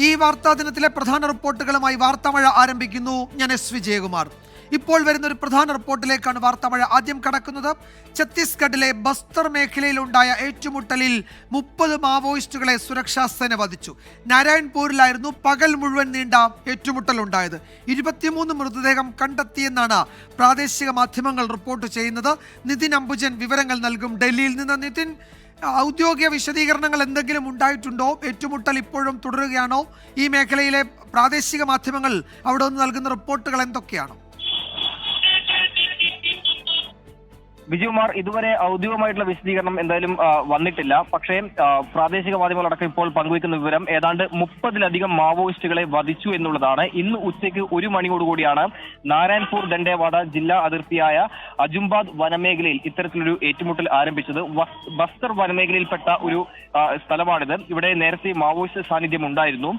ഈ വാർത്താ ദിനത്തിലെ പ്രധാന റിപ്പോർട്ടുകളുമായി വാർത്താമഴ ആരംഭിക്കുന്നു. ഞാൻ എസ് വിജയകുമാർ. ഇപ്പോൾ വരുന്ന ഒരു പ്രധാന റിപ്പോർട്ടിലേക്കാണ് വാർത്താമഴ ആദ്യം കടക്കുന്നത്. ഛത്തീസ്ഗഡിലെ ബസ്തർ മേഖലയിലുണ്ടായ ഏറ്റുമുട്ടലിൽ 30 മാവോയിസ്റ്റുകളെ സുരക്ഷാ സേന വധിച്ചു. നാരായൺപൂരിലായിരുന്നു പകൽ മുഴുവൻ നീണ്ട ഏറ്റുമുട്ടലുണ്ടായത്. 23 മൃതദേഹം കണ്ടെത്തിയെന്നാണ് പ്രാദേശിക മാധ്യമങ്ങൾ റിപ്പോർട്ട് ചെയ്യുന്നത്. നിതിൻ അംബുജൻ വിവരങ്ങൾ നൽകും ഡൽഹിയിൽ നിന്ന്. നിതിൻ, ഔദ്യോഗിക വിശദീകരണങ്ങൾ എന്തെങ്കിലും ഉണ്ടായിട്ടുണ്ടോ? ഏറ്റുമുട്ടൽ ഇപ്പോഴും തുടരുകയാണോ? ഈ മേഖലയിലെ പ്രാദേശിക മാധ്യമങ്ങൾ അവിടെ നിന്ന് നൽകുന്ന റിപ്പോർട്ടുകൾ എന്തൊക്കെയാണ്? വിജയകുമാർ, ഇതുവരെ ഔദ്യോഗികമായിട്ടുള്ള വിശദീകരണം എന്തായാലും വന്നിട്ടില്ല. പക്ഷേ പ്രാദേശിക മാധ്യമങ്ങളടക്കം ഇപ്പോൾ പങ്കുവയ്ക്കുന്ന വിവരം ഏതാണ്ട് 30-ലധികം മാവോയിസ്റ്റുകളെ വധിച്ചു എന്നുള്ളതാണ്. ഇന്ന് ഉച്ചയ്ക്ക് 1 മണിയോടുകൂടിയാണ് നാരായൺപൂർ ദണ്ഡേവാഡ ജില്ലാ അതിർത്തിയായ അജുംബാദ് വനമേഖലയിൽ ഇത്തരത്തിലൊരു ഏറ്റുമുട്ടൽ ആരംഭിച്ചത്. ബസ്തർ വനമേഖലയിൽപ്പെട്ട ഒരു സ്ഥലമാണിത്. ഇവിടെ നേരത്തെ മാവോയിസ്റ്റ് സാന്നിധ്യം ഉണ്ടായിരുന്നു.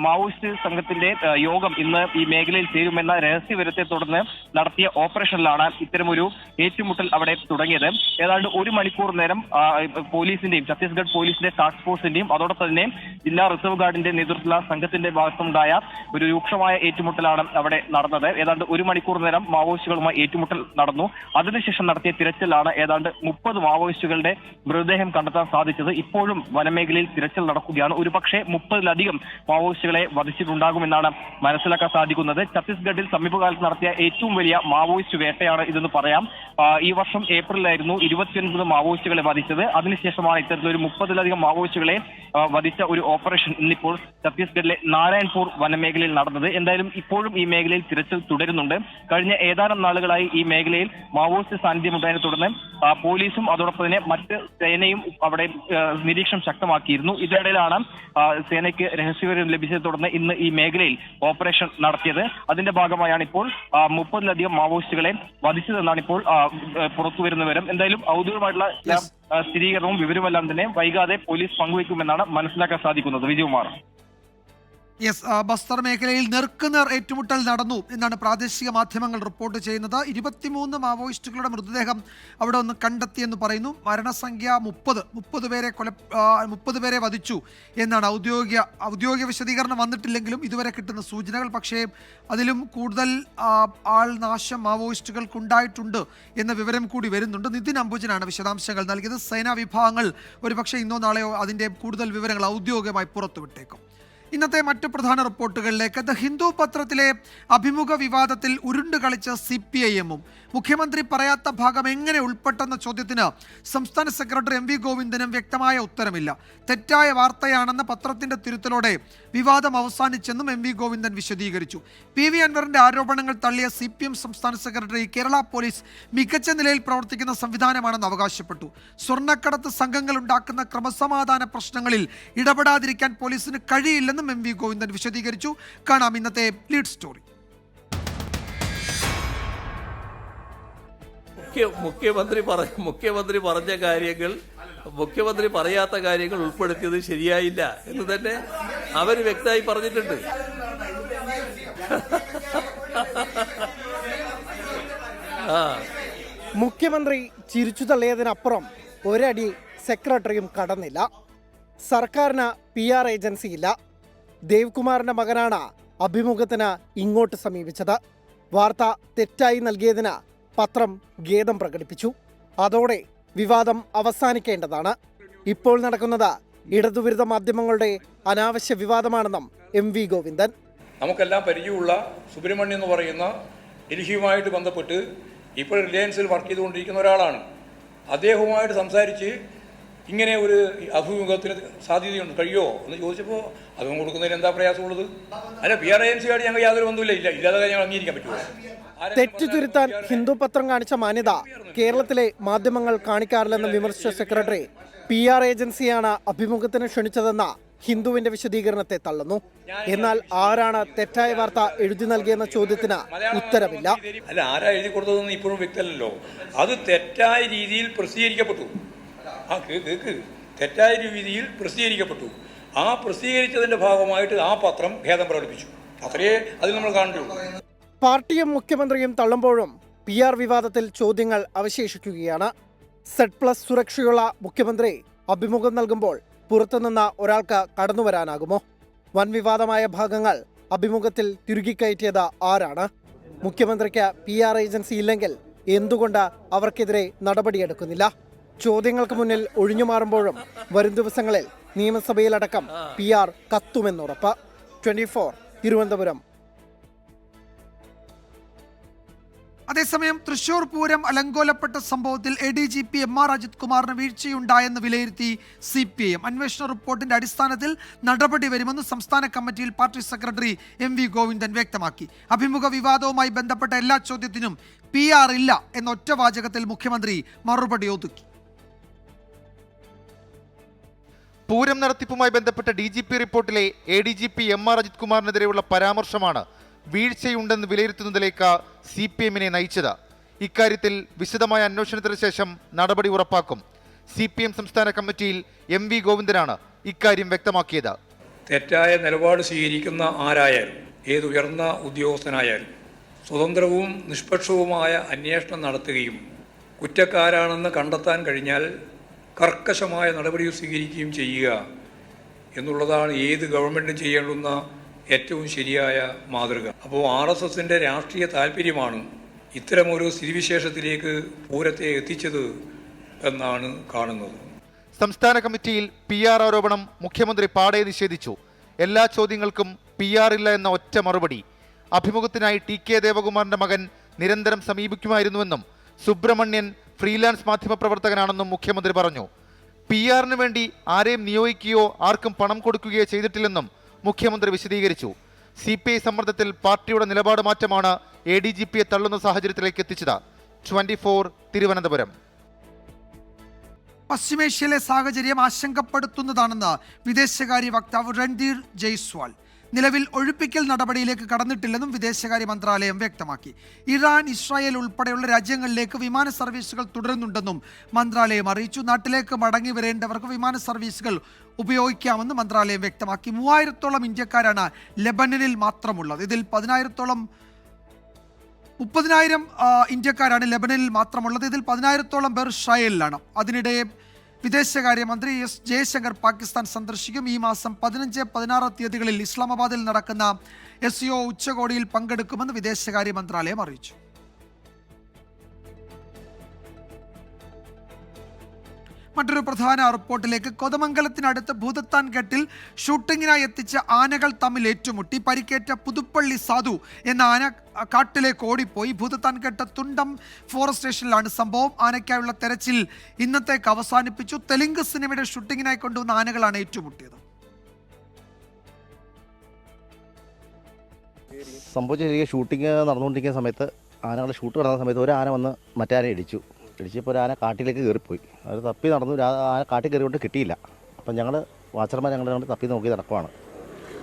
മാവോയിസ്റ്റ് സംഘത്തിന്റെ യോഗം ഇന്ന് ഈ മേഖലയിൽ ചേരുമെന്ന രഹസ്യവിവരത്തെ തുടർന്ന് നടത്തിയ ഓപ്പറേഷനിലാണ് ഇത്തരമൊരു ഏറ്റുമുട്ടൽ അവിടെ തുടങ്ങിയത്. ഏതാണ്ട് 1 മണിക്കൂർ നേരം പോലീസിന്റെയും ഛത്തീസ്ഗഡ് പോലീസിന്റെ ടാസ്ക് ഫോഴ്സിന്റെയും അതോടൊപ്പം തന്നെ ജില്ലാ റിസർവ് ഗാർഡിന്റെ നേതൃത്വത്തിലുള്ള സംഘത്തിന്റെ ഭാഗത്തുണ്ടായ ഒരു രൂക്ഷമായ ഏറ്റുമുട്ടലാണ് അവിടെ നടന്നത്. ഏതാണ്ട് 1 മണിക്കൂർ നേരം മാവോയിസ്റ്റുകളുമായി ഏറ്റുമുട്ടൽ നടന്നു. അതിനുശേഷം നടത്തിയ തിരച്ചിലാണ് ഏതാണ്ട് 30 മാവോയിസ്റ്റുകളുടെ മൃതദേഹം കണ്ടെത്താൻ സാധിച്ചത്. ഇപ്പോഴും വനമേഖലയിൽ തിരച്ചിൽ നടക്കുകയാണ്. ഒരുപക്ഷെ 30-ലധികം മാവോയിസ്റ്റുകളെ വധിച്ചിട്ടുണ്ടാകുമെന്നാണ് മനസ്സിലാക്കാൻ സാധിക്കുന്നത്. ഛത്തീസ്ഗഡിൽ സമീപകാലത്ത് നടത്തിയ ഏറ്റവും വലിയ മാവോയിസ്റ്റ് വേട്ടയാണ് ഇതെന്ന് പറയാം. ഈ വർഷം ഏപ്രിലായിരുന്നു 29 മാവോയിസ്റ്റുകളെ വധിച്ചത്. അതിനുശേഷമാണ് ഇത്തരത്തിലൊരു 30-ലധികം മാവോയിസ്റ്റുകളെ വധിച്ച ഒരു ഓപ്പറേഷൻ ഇന്നിപ്പോൾ ഛത്തീസ്ഗഡിലെ നാരായൺപൂർ വനമേഖലയിൽ നടന്നത്. എന്തായാലും ഇപ്പോഴും ഈ മേഖലയിൽ തിരച്ചിൽ തുടരുന്നുണ്ട്. കഴിഞ്ഞ ഏതാനും നാളുകളായി ഈ മേഖലയിൽ മാവോയിസ്റ്റ് സാന്നിധ്യമുണ്ടായതിനെ തുടർന്ന് പോലീസും അതോടൊപ്പം തന്നെ മറ്റ് സേനയും അവിടെ നിരീക്ഷണം ശക്തമാക്കിയിരുന്നു. ഇതിനിടയിലാണ് സേനയ്ക്ക് രഹസ്യവിവരം ലഭിച്ചതിനെ തുടർന്ന് ഇന്ന് ഈ മേഖലയിൽ ഓപ്പറേഷൻ നടത്തിയത്. അതിന്റെ ഭാഗമായാണ് ഇപ്പോൾ 30-ലധികം മാവോയിസ്റ്റുകളെ വധിച്ചതെന്നാണ് ഇപ്പോൾ പുറത്തുവരുന്ന വിവരം. എന്തായാലും ഔദ്യോഗികമായിട്ടുള്ള സ്ഥിരീകരണവും വിവരമെല്ലാം തന്നെ വൈകാതെ പോലീസ് പങ്കുവയ്ക്കുമെന്നാണ് മനസ്സിലാക്കാൻ സാധിക്കുന്നത്. വിജയകുമാർ. ബസ്തർ മേഖലയിൽ നേർക്കുനേർ ഏറ്റുമുട്ടൽ നടന്നു എന്നാണ് പ്രാദേശിക മാധ്യമങ്ങൾ റിപ്പോർട്ട് ചെയ്യുന്നത്. 23 മാവോയിസ്റ്റുകളുടെ മൃതദേഹം അവിടെ ഒന്ന് കണ്ടെത്തിയെന്ന് പറയുന്നു. മരണസംഖ്യ 30 പേരെ വധിച്ചു എന്നാണ് ഔദ്യോഗിക വിശദീകരണം വന്നിട്ടില്ലെങ്കിലും ഇതുവരെ കിട്ടുന്ന സൂചനകൾ. പക്ഷേ അതിലും കൂടുതൽ ആൾനാശം മാവോയിസ്റ്റുകൾക്കുണ്ടായിട്ടുണ്ട് എന്ന വിവരം കൂടി വരുന്നുണ്ട്. നിതിൻ അംബുജനാണ് വിശദാംശങ്ങൾ നൽകിയത്. സേനാ വിഭാഗങ്ങൾ ഒരുപക്ഷെ ഇന്നോ നാളെയോ അതിൻ്റെ കൂടുതൽ വിവരങ്ങൾ ഔദ്യോഗികമായി പുറത്തുവിട്ടേക്കും. ഇന്നത്തെ മറ്റു പ്രധാന റിപ്പോർട്ടുകളിലേക്ക്. ദ ഹിന്ദു പത്രത്തിലെ അഭിമുഖ വിവാദത്തിൽ ഉരുണ്ടു കളിച്ച CPIM-ഉം മുഖ്യമന്ത്രി പറയാത്ത ഭാഗം എങ്ങനെ ഉൾപ്പെട്ടെന്ന ചോദ്യത്തിന് സംസ്ഥാന സെക്രട്ടറി MV ഗോവിന്ദനും വ്യക്തമായ ഉത്തരമില്ല. തെറ്റായ വാർത്തയാണെന്ന പത്രത്തിന്റെ തിരുത്തലോടെ വിവാദം അവസാനിച്ചെന്നും MV ഗോവിന്ദൻ വിശദീകരിച്ചു. PV അൻവറിന്റെ ആരോപണങ്ങൾ തള്ളിയ CPM സംസ്ഥാന സെക്രട്ടറി കേരള പോലീസ് മികച്ച നിലയിൽ പ്രവർത്തിക്കുന്ന സംവിധാനമാണെന്ന് അവകാശപ്പെട്ടു. സ്വർണ്ണക്കടത്ത് സംഘങ്ങൾ ഉണ്ടാക്കുന്ന ക്രമസമാധാന പ്രശ്നങ്ങളിൽ ഇടപെടാതിരിക്കാൻ പോലീസിന് കഴിയില്ലെന്നും MV ഗോവിന്ദൻ വിശദീകരിച്ചു. കാണാം ഇന്നത്തെ ലീഡ് സ്റ്റോറി. മുഖ്യമന്ത്രി പറഞ്ഞ കാര്യങ്ങൾ മുഖ്യമന്ത്രി പറയാത്ത കാര്യങ്ങൾ ഉൾപ്പെടുത്തിയത് ശരിയായില്ല എന്ന് തന്നെ അവർ വ്യക്തമായി പറഞ്ഞിട്ടുണ്ട്. മുഖ്യമന്ത്രി ചിരിച്ചു തള്ളിയതിനപ്പുറം ഒരടി സെക്രട്ടറിയും കടന്നില്ല. സർക്കാരിന് PR ഏജൻസിയില്ല. ദേവ്കുമാറിന്റെ മകനാണ് അഭിമുഖത്തിന് ഇങ്ങോട്ട് സമീപിച്ചത്. വാർത്ത തെറ്റായി നൽകിയതിന് പത്രം ഖേദം പ്രകടിപ്പിച്ചു. അതോടെ വിവാദം അവസാനിക്കേണ്ടതാണ്. ഇപ്പോൾ നടക്കുന്നത് ഇടതുവിരുദ്ധ മാധ്യമങ്ങളുടെ അനാവശ്യ വിവാദമാണെന്നും MV ഗോവിന്ദൻ. നമുക്കെല്ലാം പരിചയമുള്ള സുബ്രഹ്മണ്യം എന്ന് പറയുന്ന ഡൽഹിയുമായിട്ട് ബന്ധപ്പെട്ട് ഇപ്പോൾ റിലയൻസിൽ വർക്ക് ചെയ്തുകൊണ്ടിരിക്കുന്ന ഒരാളാണ്. അദ്ദേഹവുമായിട്ട് സംസാരിച്ച് ഇങ്ങനെ ഒരു അഭിമുഖത്തിന് സാധ്യതയുണ്ട്, കഴിയുമോ എന്ന് ചോദിച്ചപ്പോൾ അതും കൊടുക്കുന്നതിന് എന്താ പ്രയാസമുള്ളത്? അല്ല, PR ഏജൻസിയായിട്ട് ഞങ്ങൾ യാതൊരു ബന്ധമില്ല, ഇല്ലാതെ ഞങ്ങൾ അംഗീകരിക്കാൻ പറ്റുമോ? തെറ്റു തിരുത്താൻ ഹിന്ദു പത്രം കാണിച്ച മാന്യത കേരളത്തിലെ മാധ്യമങ്ങൾ കാണിക്കാറില്ലെന്ന് വിമർശിച്ച സെക്രട്ടറി PR ഏജൻസിയാണ് അഭിമുഖത്തിന് ക്ഷണിച്ചതെന്ന ഹിന്ദുവിന്റെ വിശദീകരണത്തെ തള്ളുന്നു. എന്നാൽ ആരാണ് തെറ്റായ വാർത്ത എഴുതി നൽകിയെന്ന ചോദ്യത്തിന് ഉത്തരമില്ല. അല്ല, ആരാ എഴുതി കൊടുത്തതെന്ന് ഇപ്പോഴും വ്യക്തമല്ലല്ലോ. അത് തെറ്റായ രീതിയിൽ പ്രസിദ്ധീകരിക്കപ്പെട്ടു. തെറ്റായ രീതിയിൽ പ്രസിദ്ധീകരിക്കപ്പെട്ടു. ആ പ്രസിദ്ധീകരിച്ചതിന്റെ ഭാഗമായിട്ട് ആ പത്രം ഖേദം പ്രകടിപ്പിച്ചു. അത്രയേ അതിൽ നമ്മൾ കാണുകയുള്ളൂ. പാർട്ടിയും മുഖ്യമന്ത്രിയും തള്ളുമ്പോഴും PR വിവാദത്തിൽ ചോദ്യങ്ങൾ അവശേഷിക്കുകയാണ്. Z+ സുരക്ഷയുള്ള മുഖ്യമന്ത്രി അഭിമുഖം നൽകുമ്പോൾ പുറത്തുനിന്ന ഒരാൾക്ക് കടന്നുവരാനാകുമോ? വൻ വിവാദമായ ഭാഗങ്ങൾ അഭിമുഖത്തിൽ തിരുകിക്കയറ്റിയത് ആരാണ്? മുഖ്യമന്ത്രിക്ക് PR ഏജൻസി ഇല്ലെങ്കിൽ എന്തുകൊണ്ട് അവർക്കെതിരെ നടപടിയെടുക്കുന്നില്ല? ചോദ്യങ്ങൾക്ക് മുന്നിൽ ഒഴിഞ്ഞുമാറുമ്പോഴും വരും ദിവസങ്ങളിൽ നിയമസഭയിലടക്കം PR കത്തുമെന്നുറപ്പ്. 24 തിരുവനന്തപുരം. അതേസമയം തൃശൂർ പൂരം അലങ്കോലപ്പെട്ട സംഭവത്തിൽ ADGP MR അജിത് കുമാറിന് വീഴ്ചയുണ്ടായെന്ന് വിലയിരുത്തി CPIM. അന്വേഷണ റിപ്പോർട്ടിന്റെ അടിസ്ഥാനത്തിൽ നടപടി വരുമെന്ന് സംസ്ഥാന കമ്മിറ്റിയിൽ പാർട്ടി സെക്രട്ടറി MV ഗോവിന്ദൻ വ്യക്തമാക്കി. അഭിമുഖ വിവാദവുമായി ബന്ധപ്പെട്ട എല്ലാ ചോദ്യത്തിനും PR ഇല്ല എന്ന ഒറ്റ വാചകത്തിൽ മുഖ്യമന്ത്രി മറുപടി ഒതുക്കി. പൂരം നടത്തിപ്പുമായി ബന്ധപ്പെട്ട DGP റിപ്പോർട്ടിലെ ADGP MR അജിത് കുമാറിനെതിരെയുള്ള പരാമർശമാണ് വീഴ്ചയുണ്ടെന്ന് വിലയിരുത്തുന്നതിലേക്ക് CPM-നെ നയിച്ചത്. ഇക്കാര്യത്തിൽ വിശദമായ അന്വേഷണത്തിന് ശേഷം നടപടി ഉറപ്പാക്കും. CPM സംസ്ഥാന കമ്മിറ്റിയിൽ MV ഗോവിന്ദനാണ് ഇക്കാര്യം വ്യക്തമാക്കിയത്. തെറ്റായ നിലപാട് സ്വീകരിക്കുന്ന ആരായാലും ഏത് ഉയർന്ന ഉദ്യോഗസ്ഥനായാലും സ്വതന്ത്രവും നിഷ്പക്ഷവുമായ അന്വേഷണം നടത്തുകയും കുറ്റക്കാരാണെന്ന് കണ്ടെത്താൻ കഴിഞ്ഞാൽ കർക്കശമായ നടപടി സ്വീകരിക്കുകയും ചെയ്യുക എന്നുള്ളതാണ് ഏത് ഗവൺമെൻറ്റും ചെയ്യേണ്ടുന്ന ഏറ്റവും ശരിയായ മാതൃക. അപ്പോൾ RSSൻ്റെ രാഷ്ട്രീയ താല്പര്യമാണ് ഇത്തരമൊരു സ്ഥിതിവിശേഷത്തിലേക്ക് പൂരത്തെ എത്തിച്ചത് എന്നാണ് കാണുന്നത്. സംസ്ഥാന കമ്മിറ്റിയിൽ PR ആരോപണം മുഖ്യമന്ത്രി പാടെ നിഷേധിച്ചു. എല്ലാ ചോദ്യങ്ങൾക്കും PR ഇല്ല എന്ന ഒറ്റ മറുപടി. അഭിമുഖത്തിനായി TK ദേവകുമാറിന്റെ മകൻ നിരന്തരം സമീപിക്കുമായിരുന്നുവെന്നും സുബ്രഹ്മണ്യൻ ഫ്രീലാൻസ് മാധ്യമപ്രവർത്തകനാണെന്നും മുഖ്യമന്ത്രി പറഞ്ഞു. PR-ന് വേണ്ടി ആരെയും നിയോഗിക്കുകയോ ആർക്കും പണം കൊടുക്കുകയോ ചെയ്തിട്ടില്ലെന്നും മുഖ്യമന്ത്രി വിശദീകരിച്ചു. CPI സമ്മർദ്ദത്തിൽ പാർട്ടിയുടെ നിലപാട് മാറ്റമാണ് ADGP-യെ തള്ളുന്ന സാഹചര്യത്തിലേക്ക് എത്തിച്ചത്. 24 തിരുവനന്തപുരം. പശ്ചിമേഷ്യയിലെ സാഹചര്യം ആശങ്കപ്പെടുത്തുന്നതാണെന്ന് വിദേശകാര്യ വക്താവ് രൺധീർ ജയ്സ്വാൾ. നിലവിൽ ഒഴിപ്പിക്കൽ നടപടിയിലേക്ക് കടന്നിട്ടില്ലെന്നും വിദേശകാര്യ മന്ത്രാലയം വ്യക്തമാക്കി. ഇറാൻ, ഇസ്രായേൽ ഉൾപ്പെടെയുള്ള രാജ്യങ്ങളിലേക്ക് വിമാന സർവീസുകൾ തുടരുന്നുണ്ടെന്നും മന്ത്രാലയം അറിയിച്ചു. നാട്ടിലേക്ക് മടങ്ങി വരേണ്ടവർക്ക് വിമാന സർവീസുകൾ ഉപയോഗിക്കാമെന്ന് മന്ത്രാലയം വ്യക്തമാക്കി. 3000-ഓളം ഇന്ത്യക്കാരാണ് ലെബനനിൽ മാത്രമുള്ളത്. ഇതിൽ 30,000 ഇന്ത്യക്കാരാണ് ലെബനനിൽ മാത്രമുള്ളത്. ഇതിൽ 10,000-ഓളം പേർ ഇസ്രായേലിലാണ്. അതിനിടെ വിദേശകാര്യമന്ത്രി S ജയശങ്കർ പാകിസ്ഥാൻ സന്ദർശിക്കും. ഈ മാസം 15, 16 തീയതികളിൽ ഇസ്ലാമാബാദിൽ നടക്കുന്ന SCO ഉച്ചകോടിയിൽ പങ്കെടുക്കുമെന്ന് വിദേശകാര്യ മന്ത്രാലയം അറിയിച്ചു. മറ്റൊരു പ്രധാന റിപ്പോർട്ടിലേക്ക്. കോതമംഗലത്തിനടുത്ത് ഭൂതത്താൻകെട്ടിൽ ഷൂട്ടിങ്ങിനായി എത്തിച്ച ആനകൾ തമ്മിൽ ഏറ്റുമുട്ടി. പരിക്കേറ്റ പുതുപ്പള്ളി സാധു എന്ന ആന കാട്ടിലേക്ക് ഓടിപ്പോയി. ഭൂതത്താൻകെട്ട് തുണ്ടം ഫോറസ്റ്റ് സ്റ്റേഷനിലാണ് സംഭവം. ആനയ്ക്കായുള്ള തെരച്ചിൽ ഇന്നത്തേക്ക് അവസാനിപ്പിച്ചു. തെലുങ്ക് സിനിമയുടെ ഷൂട്ടിങ്ങിനായി കൊണ്ടുവന്ന ആനകളാണ് ഏറ്റുമുട്ടിയത്. സംഭവിച്ച ഷൂട്ടിങ് നടന്നുകൊണ്ടിരിക്കുന്ന സമയത്ത് ആനകളുടെ ഷൂട്ട് നടന്ന സമയത്ത് ഒരു ആന വന്ന് മറ്റേ ആന ഇടിച്ചപ്പോൾ ഒരു ആന കാട്ടിലേക്ക് കയറിപ്പോയി. അത് തപ്പി നടന്നു. ആന കാട്ടിൽ കയറിക്കൊണ്ട് കിട്ടിയില്ല. അപ്പം ഞങ്ങൾ വാച്ചർമാർ ഞങ്ങൾ തപ്പി നോക്കി നടക്കുവാണ്.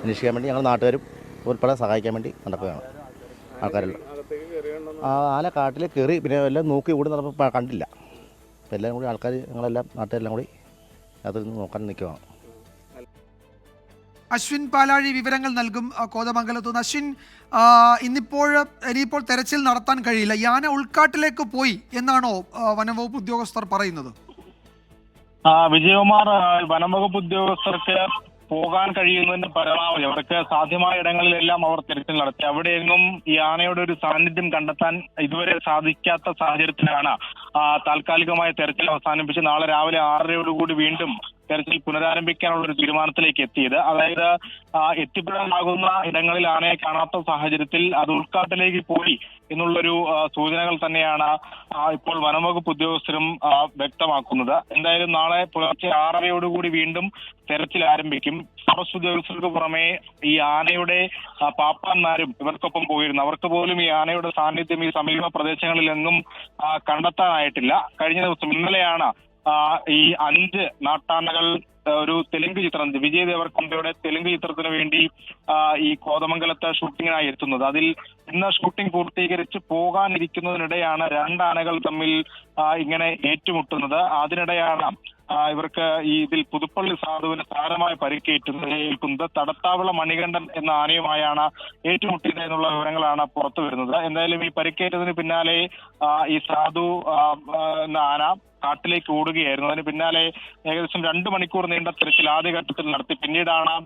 അന്വേഷിക്കാൻ വേണ്ടി ഞങ്ങൾ നാട്ടുകാരും ഉൾപ്പെടെ സഹായിക്കാൻ വേണ്ടി നടക്കുകയാണ് ആൾക്കാരെല്ലാം. ആന കാട്ടിൽ കയറി പിന്നെ എല്ലാം നോക്കി കൂടി നടന്നപ്പോൾ കണ്ടില്ല. അപ്പം എല്ലാവരും കൂടി ആൾക്കാർ ഞങ്ങളെല്ലാം നാട്ടുകാരെല്ലാം കൂടി അതിൽ നിന്ന് നോക്കാൻ നിൽക്കുകയാണ്. അശ്വിൻ പാലാഴി വിവരങ്ങൾ നൽകും കോതമംഗലത്ത് നിന്ന്. അശ്വിൻ, ഇനിയിപ്പോൾ തെരച്ചിൽ നടത്താൻ കഴിയില്ല. യാന ഉൾക്കാട്ടിലേക്ക് പോയി എന്നാണോ വനംവകുപ്പ് ഉദ്യോഗസ്ഥർ പറയുന്നത്? വിജയകുമാർ, വനംവകുപ്പ് ഉദ്യോഗസ്ഥർക്ക് പോകാൻ കഴിയുന്നതിന്റെ പരമാവധി അവർക്ക് സാധ്യമായ ഇടങ്ങളിലെല്ലാം അവർ തെരച്ചിൽ നടത്തി. അവിടെയെങ്ങും ഈ ആനയുടെ ഒരു സാന്നിധ്യം കണ്ടെത്താൻ ഇതുവരെ സാധിക്കാത്ത സാഹചര്യത്തിലാണ് താൽക്കാലികമായ തെരച്ചിൽ അവസാനിപ്പിച്ച് നാളെ രാവിലെ 6:30 വീണ്ടും തെരച്ചിൽ പുനരാരംഭിക്കാനുള്ള ഒരു തീരുമാനത്തിലേക്ക് എത്തിയത്. അതായത് എത്തിപ്പെടാനാകുന്ന ഇടങ്ങളിൽ ആനയെ കാണാത്ത സാഹചര്യത്തിൽ അത് ഉൾക്കാട്ടിലേക്ക് പോയി എന്നുള്ളൊരു സൂചനകൾ തന്നെയാണ് ഇപ്പോൾ വനംവകുപ്പ് ഉദ്യോഗസ്ഥരും വ്യക്തമാക്കുന്നത്. എന്തായാലും നാളെ പുലർച്ചെ 6:30 വീണ്ടും തെരച്ചിൽ ആരംഭിക്കും. ഫോറസ്റ്റ് ഉദ്യോഗസ്ഥർക്ക് പുറമെ ഈ ആനയുടെ പാപ്പാന്മാരും ഇവർക്കൊപ്പം പോയിരുന്നു. അവർക്ക് പോലും ഈ ആനയുടെ സാന്നിധ്യം ഈ സമീപ പ്രദേശങ്ങളിലെങ്ങും കണ്ടെത്താനായിട്ടില്ല. കഴിഞ്ഞ ദിവസം ഇന്നലെയാണ് ഈ 5 നാട്ടാനകൾ ഒരു തെലുങ്ക് ചിത്രം, വിജയ് ദേവർകൊണ്ടയുടെ തെലുങ്ക് ചിത്രത്തിന് വേണ്ടി ഈ കോതമംഗലത്ത് ഷൂട്ടിങ്ങിനായി എത്തുന്നത്. അതിൽ ഇന്ന് ഷൂട്ടിംഗ് പൂർത്തീകരിച്ച് പോകാനിരിക്കുന്നതിനിടെയാണ് 2 ആനകൾ തമ്മിൽ ഇങ്ങനെ ഏറ്റുമുട്ടുന്നത്. അതിനിടെയാണ് ഇവർക്ക് ഈ ഇതിൽ പുതുപ്പള്ളി സാധുവിന് സാരമായ പരിക്കേൽക്കുന്നത്. തടത്താവിള മണികണ്ഠൻ എന്ന ആനയുമായാണ് ഏറ്റുമുട്ടിയത് എന്നുള്ള വിവരങ്ങളാണ് പുറത്തു വരുന്നത്. എന്തായാലും ഈ പരിക്കേറ്റതിന് പിന്നാലെ ഈ സാധു എന്ന ആന കാട്ടിലേക്ക് ഓടുകയായിരുന്നു. അതിന് പിന്നാലെ ഏകദേശം 2 മണിക്കൂർ നീണ്ട തെരച്ചിൽ ആദ്യഘട്ടത്തിൽ നടത്തി. പിന്നീടാണ്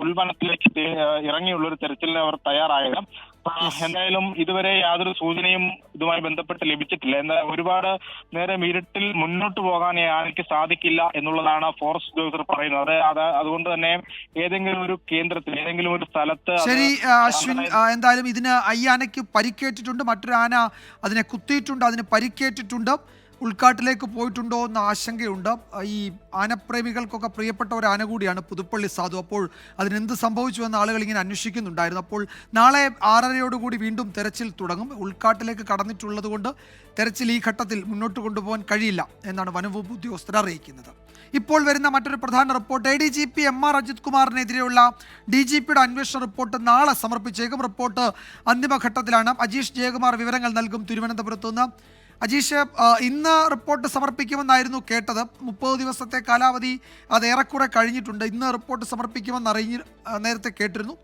ഉൾവനത്തിലേക്ക് ഇറങ്ങിയുള്ള ഒരു തെരച്ചിലിന് അവർ തയ്യാറായത്. എന്തായാലും ഇതുവരെ യാതൊരു സൂചനയും ഇതുമായി ബന്ധപ്പെട്ട് ലഭിച്ചിട്ടില്ല. എന്നാൽ ഒരുപാട് നേരം ഇരുട്ടിൽ മുന്നോട്ട് പോകാൻ ആനയ്ക്ക് സാധിക്കില്ല എന്നുള്ളതാണ് ഫോറസ്റ്റ് ഉദ്യോഗസ്ഥർ പറയുന്നത്. അതുകൊണ്ട് തന്നെ ഏതെങ്കിലും ഒരു കേന്ദ്രത്തിൽ, ഏതെങ്കിലും ഒരു സ്ഥലത്ത്. ശരി അശ്വിൻ, എന്തായാലും ഇതിന് ഈ ആനയ്ക്ക് പരിക്കേറ്റിട്ടുണ്ട്, മറ്റൊരു ആന അതിനെ കുത്തിയിട്ടുണ്ട്, അതിന് പരിക്കേറ്റിട്ടുണ്ട്. ഉൾക്കാട്ടിലേക്ക് പോയിട്ടുണ്ടോ എന്ന ആശങ്കയുണ്ട്. ഈ ആനപ്രേമികൾക്കൊക്കെ പ്രിയപ്പെട്ട ഒരു ആന കൂടിയാണ് പുതുപ്പള്ളി സാധു. അപ്പോൾ അതിനെന്ത് സംഭവിച്ചു എന്ന ആളുകൾ ഇങ്ങനെ അന്വേഷിക്കുന്നുണ്ടായിരുന്നു. അപ്പോൾ നാളെ 6:30യോടുകൂടി വീണ്ടും തെരച്ചിൽ തുടങ്ങും. ഉൾക്കാട്ടിലേക്ക് കടന്നിട്ടുള്ളത് കൊണ്ട് തെരച്ചിൽ ഈ ഘട്ടത്തിൽ മുന്നോട്ട് കൊണ്ടുപോകാൻ കഴിയില്ല എന്നാണ് വനംവകുപ്പ് ഉദ്യോഗസ്ഥർ അറിയിക്കുന്നത്. ഇപ്പോൾ വരുന്ന മറ്റൊരു പ്രധാന റിപ്പോർട്ട്, ADGP MR അജിത് കുമാറിനെതിരെയുള്ള DGPയുടെ അന്വേഷണ റിപ്പോർട്ട് നാളെ സമർപ്പിച്ചേക്കും. റിപ്പോർട്ട് അന്തിമഘട്ടത്തിലാണ്. അജീഷ് ജയകുമാർ വിവരങ്ങൾ നൽകും തിരുവനന്തപുരത്തു നിന്ന്. അജീഷ്, ഇന്ന് റിപ്പോർട്ട് സമർപ്പിക്കുമെന്നായിരുന്നു കേട്ടത്. 30 ദിവസത്തെ കാലാവധി അത് ഏറെക്കുറെ കഴിഞ്ഞിട്ടുണ്ട്. ഇന്ന് റിപ്പോർട്ട് സമർപ്പിക്കുമെന്ന് നേരത്തെ കേട്ടിരുന്നു.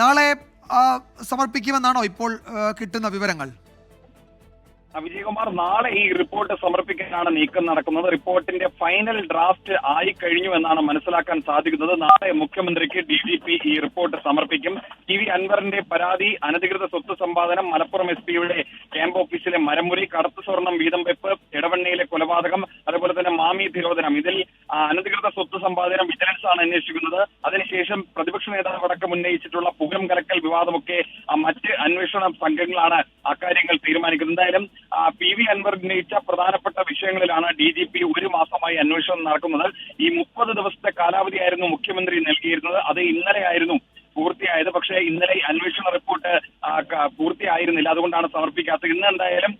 നാളെ സമർപ്പിക്കുമെന്നാണോ ഇപ്പോൾ കിട്ടുന്ന വിവരങ്ങൾ? വിജയകുമാർ, നാളെ ഈ റിപ്പോർട്ട് സമർപ്പിക്കാനാണ് നീക്കം നടക്കുന്നത്. റിപ്പോർട്ടിന്റെ ഫൈനൽ ഡ്രാഫ്റ്റ് ആയി കഴിഞ്ഞു എന്നാണ് മനസ്സിലാക്കാൻ സാധിക്കുന്നത്. നാളെ മുഖ്യമന്ത്രിക്ക് DGP ഈ റിപ്പോർട്ട് സമർപ്പിക്കും. TV അൻവറിന്റെ പരാതി, അനധികൃത സ്വത്ത് സമ്പാദനം, മലപ്പുറം SP-യുടെ ക്യാമ്പ് ഓഫീസിലെ മരമുറി, കറുത്ത സ്വർണം വീതം വെപ്പ്, ഇടവണ്ണയിലെ കൊലപാതകം, അതുപോലെ തന്നെ മാമി തിരോധനം, ഇതിൽ അനധികൃത സ്വത്ത് സമ്പാദനം വിജിലൻസ് ആണ് അന്വേഷിക്കുന്നത്. അതിനുശേഷം പ്രതിപക്ഷ നേതാവ് അടക്കം ഉന്നയിച്ചിട്ടുള്ള പുകം കലക്കൽ വിവാദമൊക്കെ മറ്റ് അന്വേഷണ സംഘങ്ങളാണ് അക്കാര്യങ്ങൾ തീരുമാനിക്കുന്നത്. എന്തായാലും PV അൻവർ ഉന്നയിച്ച പ്രധാനപ്പെട്ട വിഷയങ്ങളിലാണ് DGP 1 മാസമായി അന്വേഷണം നടക്കുന്നത്. ഈ 30 ദിവസത്തെ കാലാവധിയായിരുന്നു മുഖ്യമന്ത്രി നൽകിയിരുന്നത്. അത് ഇന്നലെയായിരുന്നു പൂർത്തിയായത്. പക്ഷേ ഇന്നലെ അന്വേഷണ റിപ്പോർട്ട് പൂർത്തിയായിരുന്നില്ല, അതുകൊണ്ടാണ് സമർപ്പിക്കാത്തത്. ഇന്ന് എന്തായാലും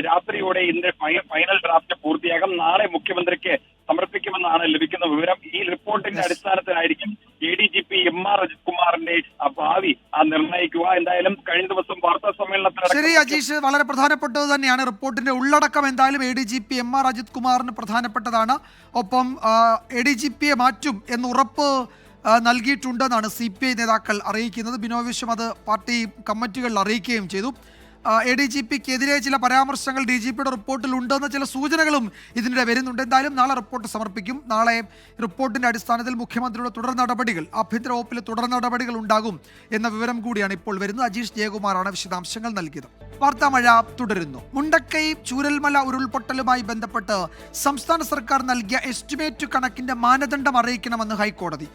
രാത്രിയോടെ ഇതിന്റെ ഫൈനൽ ഡ്രാഫ്റ്റ് പൂർത്തിയാകും. നാളെ മുഖ്യമന്ത്രിക്ക് സമർപ്പിക്കുമെന്നാണ് ലഭിക്കുന്ന വിവരം. ഈ റിപ്പോർട്ടിന്റെ അടിസ്ഥാനത്തിലായിരിക്കും ADGP MR അജിത് കുമാറിന്റെ ഭാവി നിർണ്ണയിക്കുക. എന്തായാലും കഴിഞ്ഞ ദിവസം വാർത്താ സമ്മേളനത്തിൽ. ശരി അജീഷ്, വളരെ പ്രധാനപ്പെട്ടത് തന്നെയാണ് റിപ്പോർട്ടിന്റെ ഉള്ളടക്കം. എന്തായാലും ADGP MR അജിത് കുമാറിന് പ്രധാനപ്പെട്ടതാണ്. ഒപ്പം ADGPയെ മാറ്റും എന്ന് ഉറപ്പ് നൽകിയിട്ടുണ്ടെന്നാണ് CPI നേതാക്കൾ അറിയിക്കുന്നത്. ബിനോയ് വിശ്വം അത് പാർട്ടി കമ്മിറ്റികളിൽ അറിയിക്കുകയും ചെയ്തു. ADGPക്കെതിരെ ചില പരാമർശങ്ങൾ DGPയുടെ റിപ്പോർട്ടിൽ ഉണ്ടെന്ന ചില സൂചനകളും ഇതിനിടെ വരുന്നുണ്ട്. എന്തായാലും നാളെ റിപ്പോർട്ട് സമർപ്പിക്കും. നാളെ റിപ്പോർട്ടിന്റെ അടിസ്ഥാനത്തിൽ മുഖ്യമന്ത്രിയുടെ തുടർ നടപടികൾ, ആഭ്യന്തര വകുപ്പിലെ തുടർ നടപടികൾ ഉണ്ടാകും എന്ന വിവരം കൂടിയാണ് ഇപ്പോൾ വരുന്നത്. അജീഷ് ജയകുമാറാണ് വിശദാംശങ്ങൾ നൽകിയത്. വാർത്താമഴ തുടരുന്നു. മുണ്ടക്കൈ ചൂരൽമല ഉരുൾപൊട്ടലുമായി ബന്ധപ്പെട്ട് സംസ്ഥാന സർക്കാർ നൽകിയ എസ്റ്റിമേറ്റ് കണക്കിന്റെ മാനദണ്ഡം അറിയിക്കണമെന്ന് ഹൈക്കോടതി.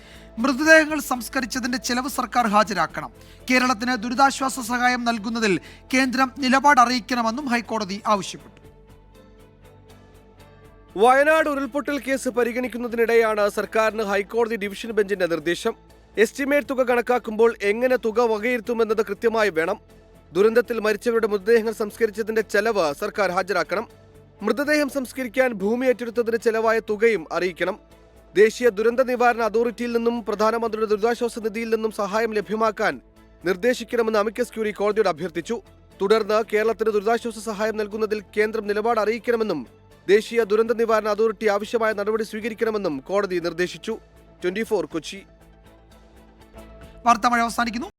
മൃതദേഹങ്ങൾ സംസ്കരിച്ചതിന്റെ ചെലവ് സർക്കാർ ഹാജരാക്കണം. കേരളത്തിന് ദുരിതാശ്വാസ സഹായം നൽകുന്നതിൽ കേന്ദ്രം നിലപാട് അറിയിക്കണമെന്നും ഹൈക്കോടതി ആവശ്യപ്പെട്ടു. വയനാട് ഉരുൾപൊട്ടൽ കേസ് പരിഗണിക്കുന്നതിനിടെയാണ് സർക്കാരിന് ഹൈക്കോടതി ഡിവിഷൻ ബെഞ്ചിന്റെ നിർദ്ദേശം. എസ്റ്റിമേറ്റ് തുക കണക്കാക്കുമ്പോൾ എങ്ങനെ തുക വകയിരുത്തുമെന്നത് കൃത്യമായി വേണം. ദുരന്തത്തിൽ മരിച്ചവരുടെ മൃതദേഹങ്ങൾ സംസ്കരിച്ചതിന്റെ ചെലവ് സർക്കാർ ഹാജരാക്കണം. മൃതദേഹം സംസ്കരിക്കാൻ ഭൂമി ഏറ്റെടുത്തതിന് ചെലവായ തുകയും അറിയിക്കണം. ദേശീയ ദുരന്ത നിവാരണ അതോറിറ്റിയിൽ നിന്നും പ്രധാനമന്ത്രിയുടെ ദുരിതാശ്വാസ നിധിയിൽ നിന്നും സഹായം ലഭ്യമാക്കാൻ നിർദ്ദേശിക്കണമെന്ന് അമിക്കസ് ക്യൂറി കോടതിയോട് അഭ്യർത്ഥിച്ചു. തുടർന്ന് കേരളത്തിന് ദുരിതാശ്വാസ സഹായം നൽകുന്നതിൽ കേന്ദ്രം നിലപാട് അറിയിക്കണമെന്നും ദേശീയ ദുരന്ത നിവാരണ അതോറിറ്റി ആവശ്യമായ നടപടി സ്വീകരിക്കണമെന്നും കോടതി നിർദ്ദേശിച്ചു. 24 കൊച്ചി. വാർത്താമഴ അവസാനിക്കുന്നു.